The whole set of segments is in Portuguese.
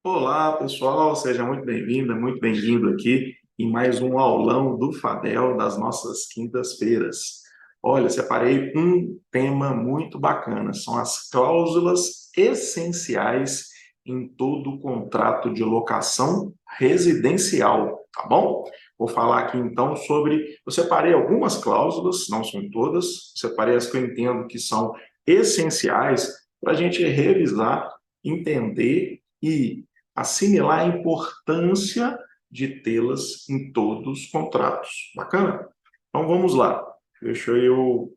Olá, pessoal, seja muito bem-vinda, muito bem-vindo aqui em mais um aulão do Fadel das nossas quintas-feiras. Olha, separei um tema muito bacana, são as cláusulas essenciais em todo contrato de locação residencial, tá bom? Vou falar aqui então sobre. Eu separei algumas cláusulas, não são todas, separei as que eu entendo que são essenciais para a gente revisar, entender e assimilar a importância de tê-las em todos os contratos. Bacana? Então vamos lá. Deixa eu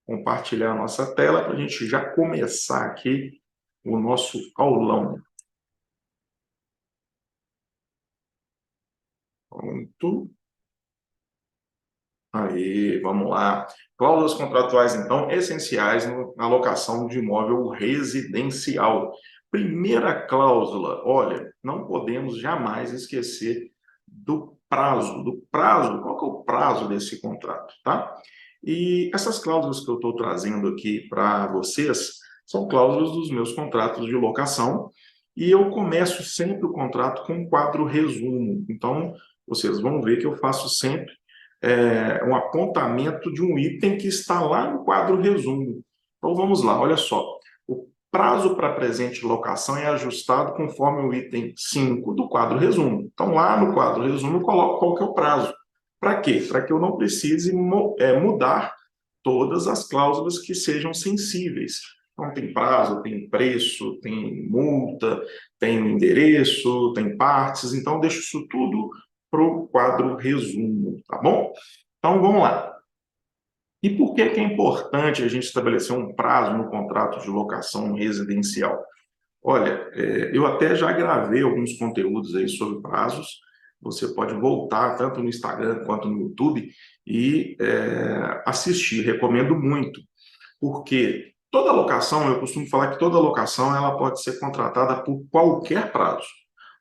compartilhar a nossa tela para a gente já começar aqui o nosso aulão. Pronto. Aí, vamos lá. Cláusulas contratuais, então, essenciais na locação de imóvel residencial. Primeira cláusula, olha, não podemos jamais esquecer do prazo. Qual que é o prazo desse contrato, tá? E essas cláusulas que eu estou trazendo aqui para vocês são cláusulas dos meus contratos de locação e eu começo sempre o contrato com um quadro resumo. Então, vocês vão ver que eu faço sempre um apontamento de um item que está lá no quadro resumo. Então vamos lá, olha só. O prazo para presente locação é ajustado conforme o item 5 do quadro resumo. Então lá no quadro resumo eu coloco qual que é o prazo. Para quê? Para que eu não precise mudar todas as cláusulas que sejam sensíveis. Então tem prazo, tem preço, tem multa, tem endereço, tem partes, então eu deixo isso tudo para o quadro resumo, tá bom? Então vamos lá. E por que é importante a gente estabelecer um prazo no contrato de locação residencial? Olha, eu até já gravei alguns conteúdos aí sobre prazos. Você pode voltar tanto no Instagram quanto no YouTube e assistir. Recomendo muito, porque toda locação, eu costumo falar que toda locação ela pode ser contratada por qualquer prazo.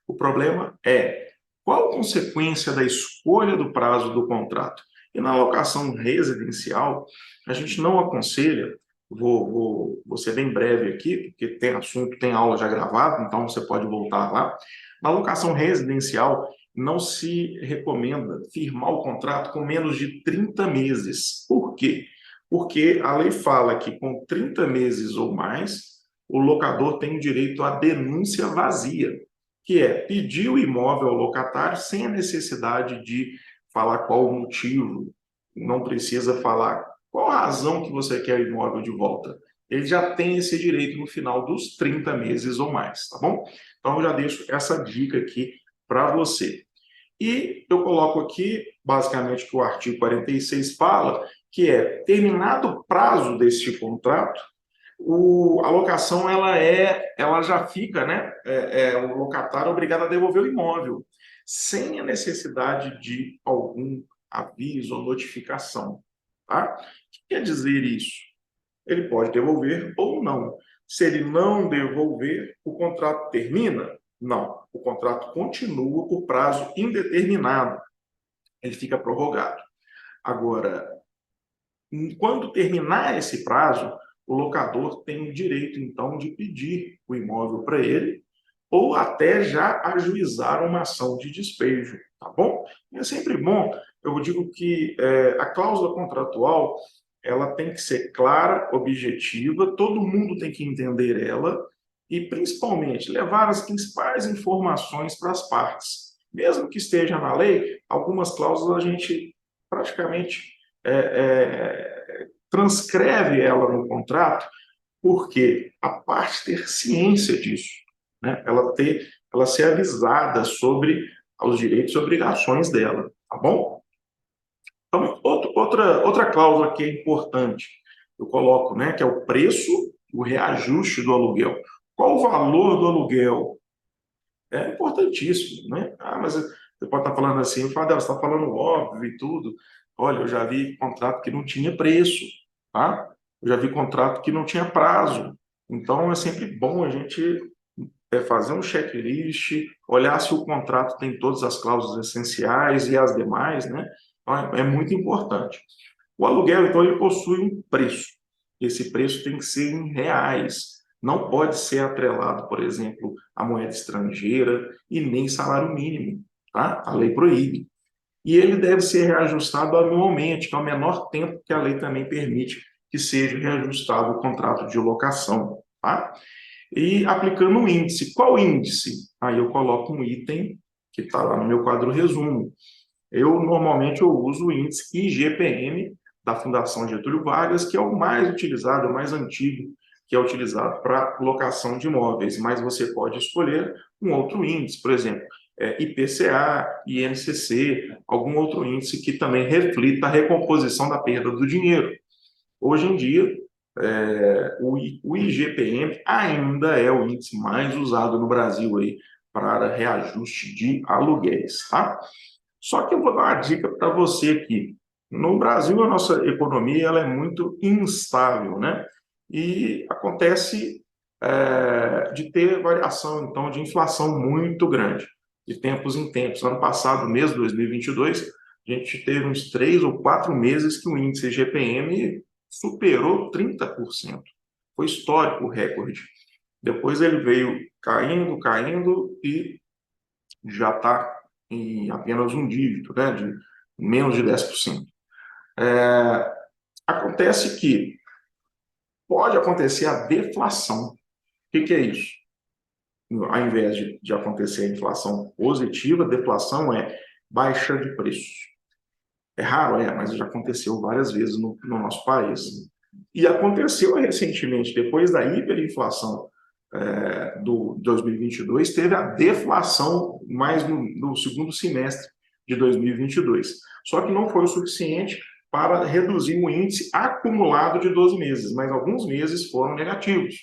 O problema é qual a consequência da escolha do prazo do contrato. E na locação residencial, a gente não aconselha, vou ser bem breve aqui, porque tem assunto, tem aula já gravada, então você pode voltar lá. Na locação residencial, não se recomenda firmar o contrato com menos de 30 meses. Por quê? Porque a lei fala que com 30 meses ou mais, o locador tem o direito à denúncia vazia, que é pedir o imóvel ao locatário sem a necessidade de falar qual o motivo, não precisa falar qual a razão que você quer o imóvel de volta. Ele já tem esse direito no final dos 30 meses ou mais, tá bom? Então, eu já deixo essa dica aqui para você. E eu coloco aqui, basicamente, que o artigo 46 fala, que é, terminado o prazo deste contrato, a locação ela já fica, né? O locatário é obrigado a devolver o imóvel, sem a necessidade de algum aviso ou notificação. Tá? O que quer dizer isso? Ele pode devolver ou não. Se ele não devolver, o contrato termina? Não. O contrato continua por prazo indeterminado. Ele fica prorrogado. Agora, quando terminar esse prazo, o locador tem o direito, então, de pedir o imóvel para ele ou até já ajuizar uma ação de despejo, tá bom? E é sempre bom, eu digo que a cláusula contratual ela tem que ser clara, objetiva, todo mundo tem que entender ela e, principalmente, levar as principais informações para as partes. Mesmo que esteja na lei, algumas cláusulas a gente praticamente transcreve ela no contrato, porque a parte ter ciência disso, né? Ela ser avisada sobre os direitos e obrigações dela, tá bom? Então, outra cláusula que é importante, eu coloco, né, que é o preço, o reajuste do aluguel. Qual o valor do aluguel? É importantíssimo, né? Ah, mas você pode estar falando assim, Fadel, você está falando óbvio e tudo. Olha, eu já vi contrato que não tinha preço, tá? Eu já vi contrato que não tinha prazo. Então, é sempre bom a gente fazer um checklist, olhar se o contrato tem todas as cláusulas essenciais e as demais, né? Então, é muito importante. O aluguel, então, ele possui um preço. Esse preço tem que ser em reais. Não pode ser atrelado, por exemplo, à moeda estrangeira e nem salário mínimo, tá? A lei proíbe. E ele deve ser reajustado anualmente, que é o menor tempo que a lei também permite que seja reajustado o contrato de locação, tá? E aplicando o índice. Qual índice? Aí eu coloco um item que está lá no meu quadro resumo. Normalmente eu uso o índice IGPM da Fundação Getúlio Vargas, que é o mais utilizado, é o mais antigo, que é utilizado para locação de imóveis, mas você pode escolher um outro índice, por exemplo, IPCA, INCC, algum outro índice que também reflita a recomposição da perda do dinheiro. Hoje em dia, o IGPM ainda é o índice mais usado no Brasil aí para reajuste de aluguéis, tá? Só que eu vou dar uma dica para você aqui. No Brasil, a nossa economia ela é muito instável, né? E acontece de ter variação, então, de inflação muito grande, de tempos em tempos. Ano passado, mês 2022, a gente teve uns 3 ou 4 meses que o índice GPM superou 30%. Foi histórico o recorde. Depois ele veio caindo, caindo e já está em apenas um dígito, né, de menos de 10%. Acontece que pode acontecer a deflação. O que é isso? Ao invés de acontecer a inflação positiva, a deflação é baixa de preço. É raro, mas já aconteceu várias vezes no nosso país. E aconteceu recentemente, depois da hiperinflação do 2022, teve a deflação mais no segundo semestre de 2022. Só que não foi o suficiente para reduzir o índice acumulado de 12 meses, mas alguns meses foram negativos.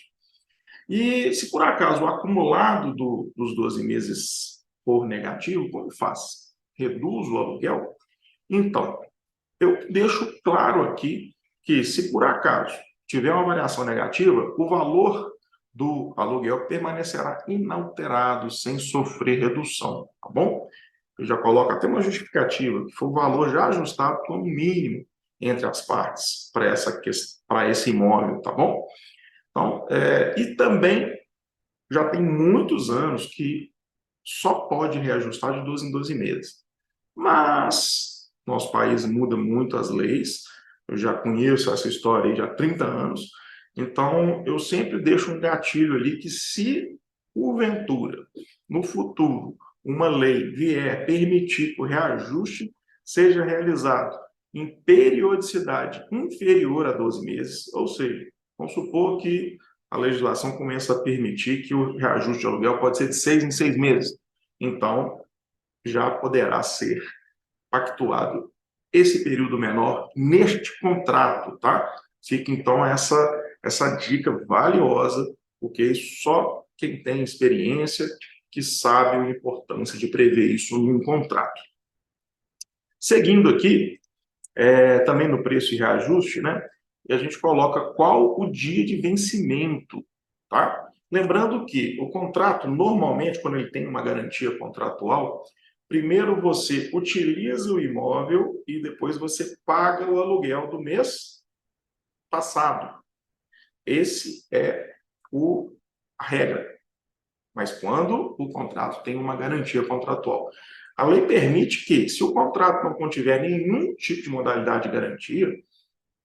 E se por acaso o acumulado dos 12 meses for negativo, como faz? Reduz o aluguel? Então, eu deixo claro aqui que se por acaso tiver uma variação negativa, o valor do aluguel permanecerá inalterado, sem sofrer redução, tá bom? Eu já coloco até uma justificativa, que foi o valor já ajustado como mínimo entre as partes para esse imóvel, tá bom? Então, e também já tem muitos anos que só pode reajustar de 12 em 12 meses. Mas nosso país muda muito as leis, eu já conheço essa história aí já há 30 anos, então eu sempre deixo um gatilho ali que se porventura, no futuro, uma lei vier permitir que o reajuste seja realizado em periodicidade inferior a 12 meses, ou seja, vamos supor que a legislação começa a permitir que o reajuste de aluguel pode ser de 6 em 6 meses. Então, já poderá ser pactuado esse período menor neste contrato, tá? Fica então essa dica valiosa, porque só quem tem experiência que sabe a importância de prever isso em um contrato. Seguindo aqui, também no preço e reajuste, né? E a gente coloca qual o dia de vencimento, tá? Lembrando que o contrato, normalmente, quando ele tem uma garantia contratual, primeiro você utiliza o imóvel e depois você paga o aluguel do mês passado. Esse é a regra. Mas quando o contrato tem uma garantia contratual. A lei permite que, se o contrato não contiver nenhum tipo de modalidade de garantia,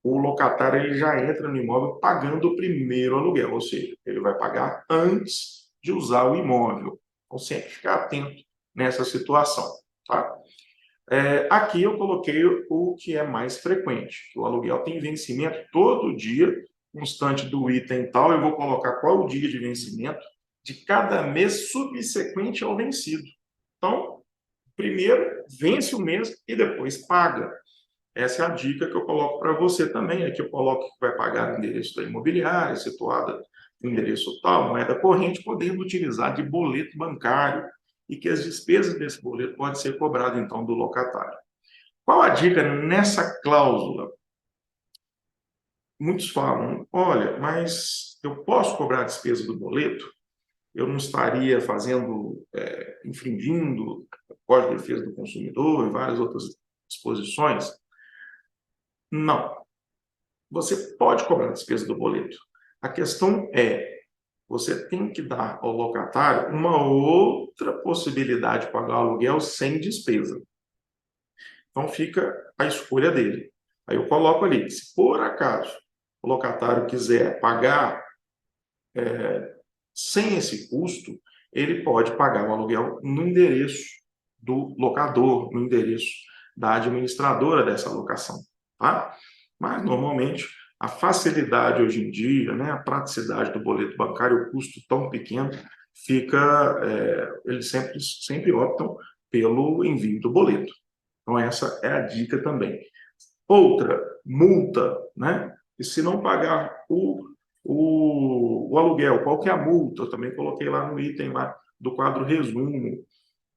o locatário ele já entra no imóvel pagando o primeiro aluguel, ou seja, ele vai pagar antes de usar o imóvel. Então, sempre ficar atento nessa situação. Tá? Aqui eu coloquei o que é mais frequente, que o aluguel tem vencimento todo dia, constante do item tal, eu vou colocar qual o dia de vencimento de cada mês subsequente ao vencido. Então, primeiro vence o mês e depois paga. Essa é a dica que eu coloco para você também. Aqui eu coloco que vai pagar o endereço da imobiliária, situada no endereço tal, moeda corrente, podendo utilizar de boleto bancário e que as despesas desse boleto podem ser cobradas, então, do locatário. Qual a dica nessa cláusula? Muitos falam, olha, mas eu posso cobrar a despesa do boleto? Eu não estaria infringindo o Código de Defesa do Consumidor e várias outras disposições? Não. Você pode cobrar a despesa do boleto. A questão é você tem que dar ao locatário uma outra possibilidade de pagar o aluguel sem despesa. Então fica a escolha dele. Aí eu coloco ali, se por acaso o locatário quiser pagar sem esse custo, ele pode pagar o aluguel no endereço do locador, no endereço da administradora dessa locação, tá? Mas, normalmente, a facilidade hoje em dia, né, a praticidade do boleto bancário, o custo tão pequeno, eles sempre optam pelo envio do boleto. Então, essa é a dica também. Outra, multa, né? E se não pagar o aluguel, qual que é a multa? Eu também coloquei lá no item lá do quadro resumo.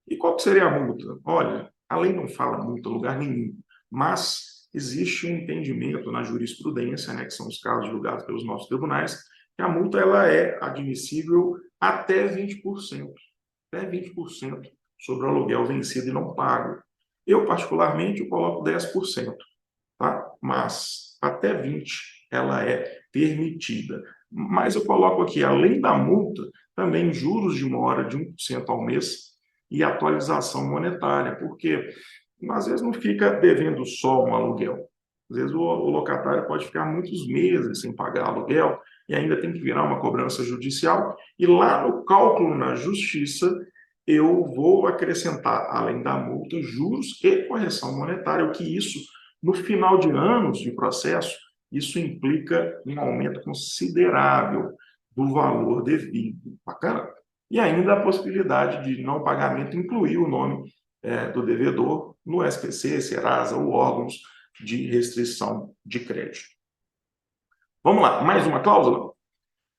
E qual que seria a multa? Olha, a lei não fala multa em lugar nenhum, mas existe um entendimento na jurisprudência, né, que são os casos julgados pelos nossos tribunais, que a multa ela é admissível até 20%, até 20% sobre o aluguel vencido e não pago. Eu, particularmente, eu coloco 10%, tá? Mas até 20 ela é permitida. Mas eu coloco aqui, além da multa, também juros de mora de 1% ao mês e atualização monetária, porque às vezes não fica devendo só um aluguel. Às vezes o locatário pode ficar muitos meses sem pagar aluguel e ainda tem que virar uma cobrança judicial. E lá no cálculo na justiça, eu vou acrescentar, além da multa, juros e correção monetária, o que isso, no final de anos de processo, isso implica um aumento considerável do valor devido. Bacana? E ainda a possibilidade de não pagamento incluir o nome do devedor no SPC, Serasa ou órgãos de restrição de crédito. Vamos lá, mais uma cláusula?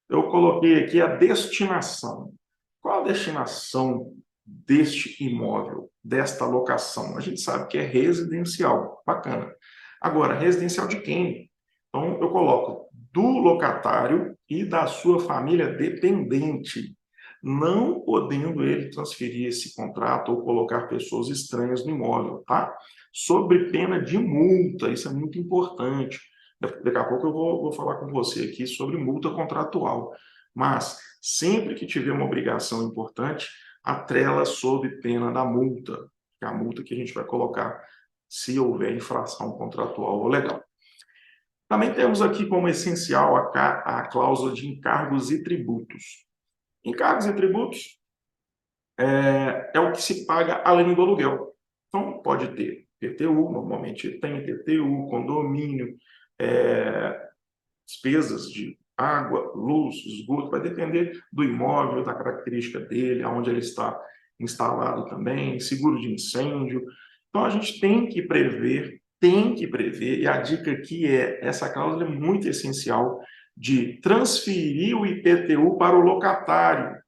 Eu coloquei aqui a destinação. Qual a destinação deste imóvel, desta locação? A gente sabe que é residencial, bacana. Agora, residencial de quem? Então, eu coloco do locatário e da sua família dependente, não podendo ele transferir esse contrato ou colocar pessoas estranhas no imóvel, tá? Sob pena de multa, isso é muito importante. Daqui a pouco eu vou falar com você aqui sobre multa contratual. Mas, sempre que tiver uma obrigação importante, atrela sob pena da multa, que é a multa que a gente vai colocar se houver infração contratual ou legal. Também temos aqui como essencial a cláusula de encargos e tributos. Encargos e tributos é o que se paga além do aluguel. Então, pode ter PTU, normalmente tem PTU, condomínio, despesas de água, luz, esgoto, vai depender do imóvel, da característica dele, aonde ele está instalado também, seguro de incêndio. Então, a gente tem que prever, e a dica aqui essa cláusula é muito essencial, de transferir o IPTU para o locatário,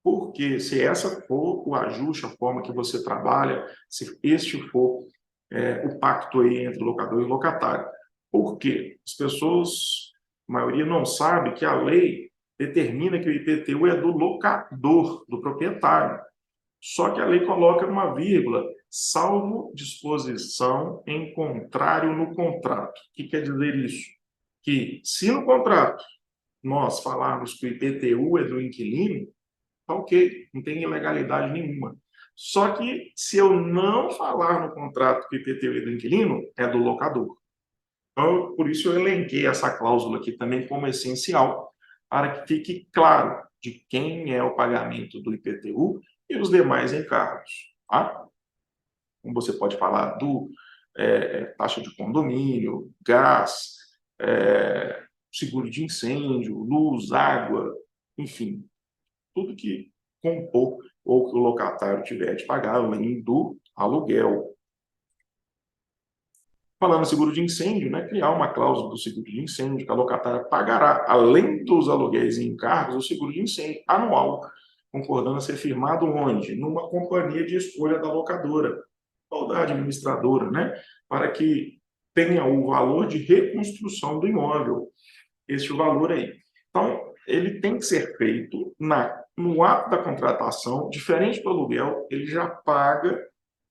porque se essa for o ajuste, a forma que você trabalha, se este for o pacto aí entre locador e locatário. Por quê? As pessoas, a maioria não sabe que a lei determina que o IPTU é do locador, do proprietário. Só que a lei coloca uma vírgula, salvo disposição em contrário no contrato. O que quer dizer isso? Que se no contrato nós falarmos que o IPTU é do inquilino, tá ok, não tem ilegalidade nenhuma. Só que se eu não falar no contrato que o IPTU é do inquilino, é do locador. Então, por isso eu elenquei essa cláusula aqui também como essencial, para que fique claro de quem é o pagamento do IPTU e os demais encargos. Tá? Como você pode falar do taxa de condomínio, gás, seguro de incêndio, luz, água, enfim, tudo que compor ou que o locatário tiver de pagar além do aluguel. Falando em seguro de incêndio, né, criar uma cláusula do seguro de incêndio que a locatária pagará, além dos aluguéis e encargos, o seguro de incêndio anual, concordando a ser firmado onde? Numa companhia de escolha da locadora ou da administradora, né, para que tenha o valor de reconstrução do imóvel, este valor aí. Então, ele tem que ser feito no ato da contratação, diferente do aluguel, ele já paga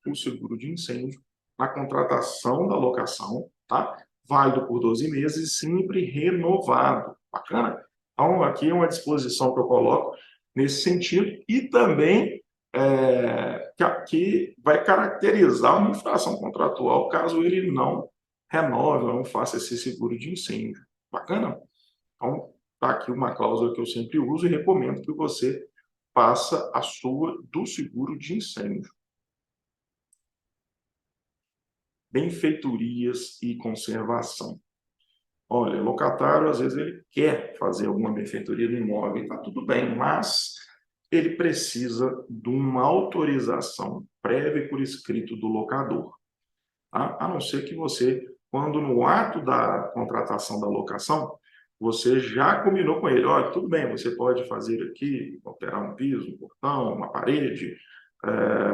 o seguro de incêndio na contratação da locação, tá? Válido por 12 meses, sempre renovado. Bacana? Então, aqui é uma disposição que eu coloco nesse sentido e também que vai caracterizar uma infração contratual caso ele não renove, não faça esse seguro de incêndio. Bacana? Então, está aqui uma cláusula que eu sempre uso e recomendo que você faça a sua do seguro de incêndio. Benfeitorias e conservação. Olha, locatário, às vezes, ele quer fazer alguma benfeitoria do imóvel, está tudo bem, mas ele precisa de uma autorização prévia e por escrito do locador. Tá? A não ser que você, quando no ato da contratação da locação, você já combinou com ele, olha, tudo bem, você pode fazer aqui, alterar um piso, um portão, uma parede,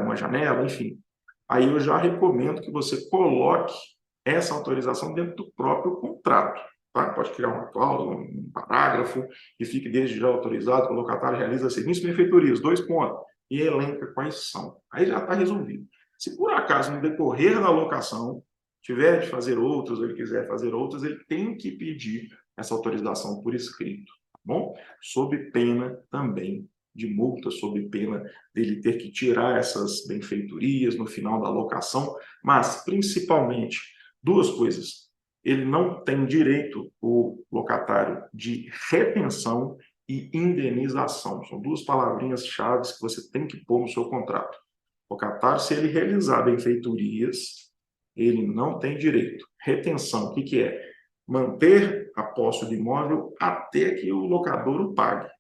uma janela, enfim. Aí eu já recomendo que você coloque essa autorização dentro do próprio contrato. Tá? Pode criar uma cláusula, um parágrafo, e fique desde já autorizado que o locatário realiza serviços e benfeitorias, 2 pontos, e elenca quais são. Aí já está resolvido. Se por acaso, no decorrer da locação, tiver de fazer outros, ou ele quiser fazer outros, ele tem que pedir essa autorização por escrito, tá bom? Sob pena também de multa, sob pena dele ter que tirar essas benfeitorias no final da locação, mas principalmente duas coisas. Ele não tem direito, o locatário, de retenção e indenização. São duas palavrinhas-chave que você tem que pôr no seu contrato. O locatário, se ele realizar benfeitorias, ele não tem direito. Retenção, o que é? Manter a posse do imóvel até que o locador o pague.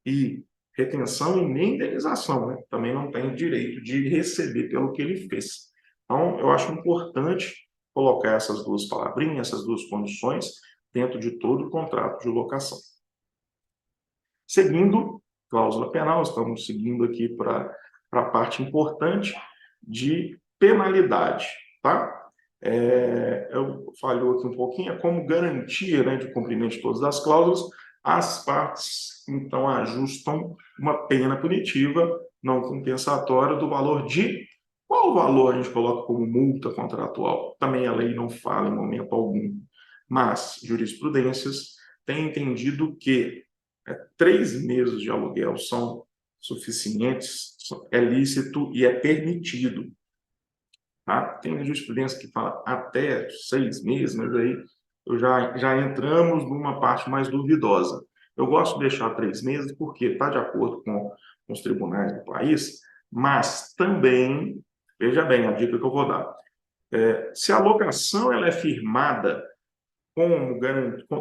E retenção e nem indenização, né? Também não tem direito de receber pelo que ele fez. Então, eu acho importante colocar essas duas palavrinhas, essas duas condições, dentro de todo o contrato de locação. Seguindo, cláusula penal, estamos seguindo aqui para a parte importante de penalidade, tá? Eu falho aqui um pouquinho, é como garantia, né, de cumprimento de todas as cláusulas, as partes, então, ajustam uma pena punitiva não compensatória do valor de... Qual valor a gente coloca como multa contratual? Também a lei não fala em momento algum, mas jurisprudências têm entendido que 3 meses de aluguel são suficientes, é lícito e é permitido. Tá? Tem jurisprudência que fala até 6 meses, mas aí já entramos numa parte mais duvidosa. Eu gosto de deixar 3 meses porque está de acordo com os tribunais do país, mas também, veja bem a dica que eu vou dar, se a locação ela é firmada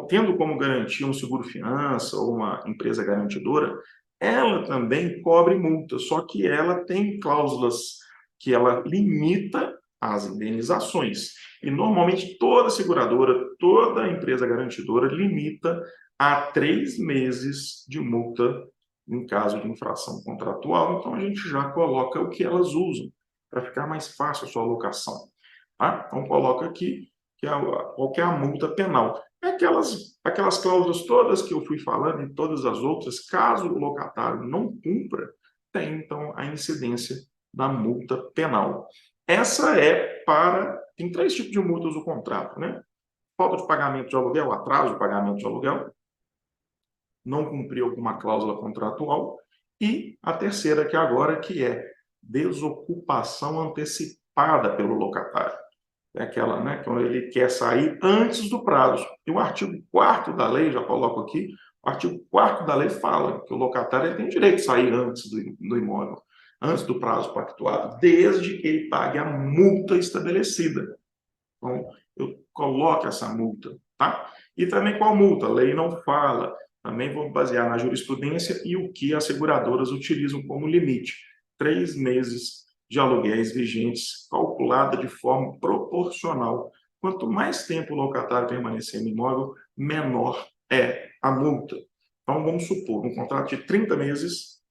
tendo como garantia um seguro-fiança ou uma empresa garantidora, ela também cobre multa, só que ela tem cláusulas que ela limita as indenizações. E normalmente toda seguradora, toda empresa garantidora limita a 3 meses de multa em caso de infração contratual. Então a gente já coloca o que elas usam para ficar mais fácil a sua alocação. Tá? Então coloca aqui qual que é a multa penal. É aquelas cláusulas todas que eu fui falando e todas as outras, caso o locatário não cumpra, tem então a incidência da multa penal. Essa tem 3 tipos de multas do contrato, né? Falta de pagamento de aluguel, atraso de pagamento de aluguel, não cumprir alguma cláusula contratual, e a terceira que é desocupação antecipada pelo locatário. É aquela, né, quando ele quer sair antes do prazo. E o artigo 4º da lei, já coloco aqui, o artigo 4º da lei fala que o locatário ele tem direito de sair antes do imóvel, antes do prazo pactuado, desde que ele pague a multa estabelecida. Então, eu coloco essa multa, tá? E também qual multa? A lei não fala. Também vou basear na jurisprudência e o que as seguradoras utilizam como limite. 3 meses de aluguéis vigentes, calculada de forma proporcional. Quanto mais tempo o locatário permanecer no imóvel, menor é a multa. Então, vamos supor, um contrato de 30 meses,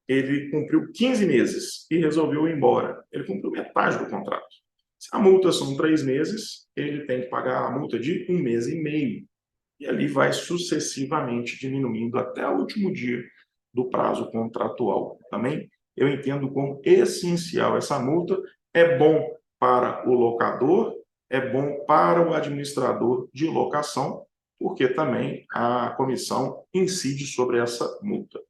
ele cumpriu 15 meses e resolveu ir embora. Ele cumpriu metade do contrato. Se a multa são 3 meses, ele tem que pagar a multa de 1 mês e meio. E ali vai sucessivamente diminuindo até o último dia do prazo contratual. Também eu entendo como essencial essa multa, é bom para o locador, é bom para o administrador de locação, porque também a comissão incide sobre essa multa.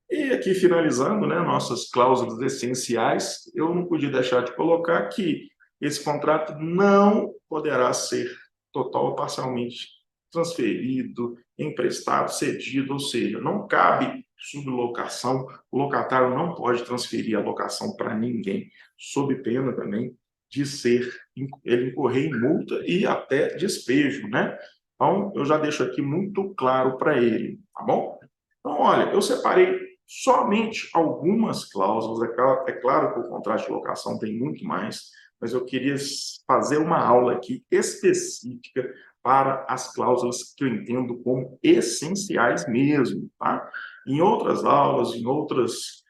E aqui, finalizando, né, nossas cláusulas essenciais, eu não podia deixar de colocar que esse contrato não poderá ser total ou parcialmente transferido, emprestado, cedido, ou seja, não cabe sublocação, o locatário não pode transferir a locação para ninguém, sob pena também de ele incorrer em multa e até despejo, né? Então, eu já deixo aqui muito claro para ele, tá bom? Então, olha, eu separei somente algumas cláusulas. É claro que o contrato de locação tem muito mais, mas eu queria fazer uma aula aqui específica para as cláusulas que eu entendo como essenciais mesmo, tá? Em outras aulas, em outros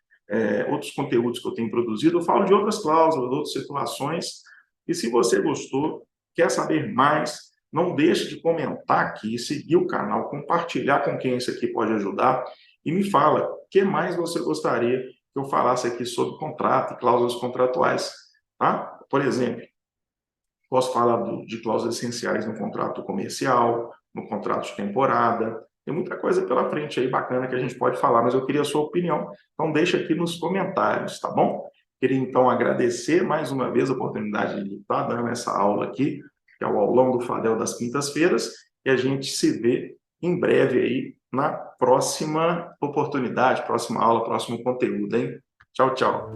conteúdos que eu tenho produzido, eu falo de outras cláusulas, outras situações, e se você gostou, quer saber mais, não deixe de comentar aqui, seguir o canal, compartilhar com quem isso aqui pode ajudar, e me fala, o que mais você gostaria que eu falasse aqui sobre contrato e cláusulas contratuais, tá? Por exemplo, posso falar de cláusulas essenciais no contrato comercial, no contrato de temporada, tem muita coisa pela frente aí bacana que a gente pode falar, mas eu queria a sua opinião, então deixa aqui nos comentários, tá bom? Queria então agradecer mais uma vez a oportunidade de estar dando essa aula aqui, que é o aulão do Fadel das quintas-feiras, e a gente se vê em breve aí na próxima oportunidade, próxima aula, próximo conteúdo, hein? Tchau, tchau.